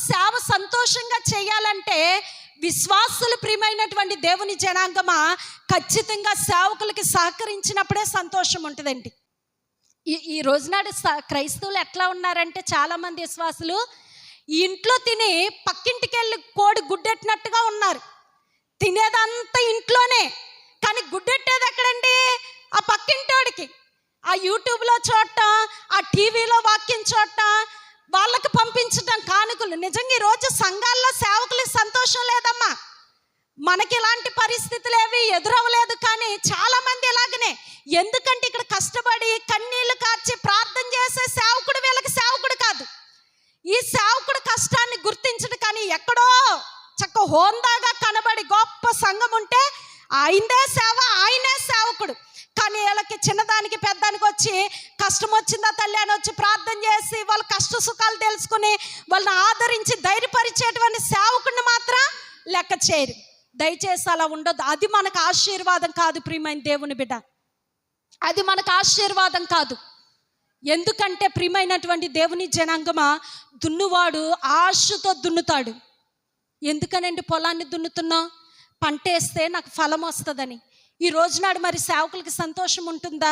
సేవ సంతోషంగా చేయాలంటే విశ్వాసులు ప్రియమైనటువంటి దేవుని జనాంగమా ఖచ్చితంగా సేవకులకి సహకరించినప్పుడే సంతోషం ఉంటుందండి. ఈ రోజునాడు క్రైస్తవులు ఎట్లా ఉన్నారంటే చాలామంది విశ్వాసులు ఇంట్లో తిని పక్కింటికి వెళ్ళి కోడి గుడ్డెట్టినట్టుగా ఉన్నారు. తినేదంతా ఇంట్లోనే, కానీ గుడ్డెట్టేది ఎక్కడండి? ఆ పక్కింటోడికి. ఆ యూట్యూబ్లో చూడటం, ఆ టీవీలో వాక్యం చూడటం, వాళ్ళకి పంపించటం కానుకలు. నిజంగా ఈరోజు సంఘాల్లో సేవకులకి సంతోషం లేదమ్మా. మనకి ఇలాంటి పరిస్థితులు ఏవి ఎదురవ్వలేదు, కానీ చాలామంది ఇలాగనే. ఎందుకంటే ఇక్కడ కష్టపడి కన్నీళ్లు కార్చి ప్రార్థన చేసే సేవకుడు వీళ్ళకి సేవకుడు కాదు. ఈ సేవకుడు కష్టాన్ని గుర్తించడు, కానీ ఎక్కడో చక్క హోందాగా కనబడి గొప్ప సంఘం ఉంటే ఆయనే సేవ, ఆయనే సేవకుడు. కానీ వీళ్ళకి చిన్నదానికి పెద్దానికి వచ్చి కష్టం వచ్చిందా తల్లి అని వచ్చి ప్రార్థన చేసి వాళ్ళ కష్ట సుఖాలు తెలుసుకుని వాళ్ళని ఆదరించి ధైర్యపరిచేటువంటి సేవకుడిని మాత్రం లెక్క చేయరు. దయచేసి అలా ఉండొద్దు. అది మనకు ఆశీర్వాదం కాదు ప్రియమైన దేవుని బిడ్డ, అది మనకు ఆశీర్వాదం కాదు. ఎందుకంటే ప్రియమైనటువంటి దేవుని జనాంగమా, దున్నువాడు ఆశతో దున్నుతాడు. ఎందుకనండి పొలాన్ని దున్నుతున్నావు? పంట వేస్తే నాకు ఫలం వస్తుందని. ఈ రోజునాడు మరి సేవకులకి సంతోషం ఉంటుందా?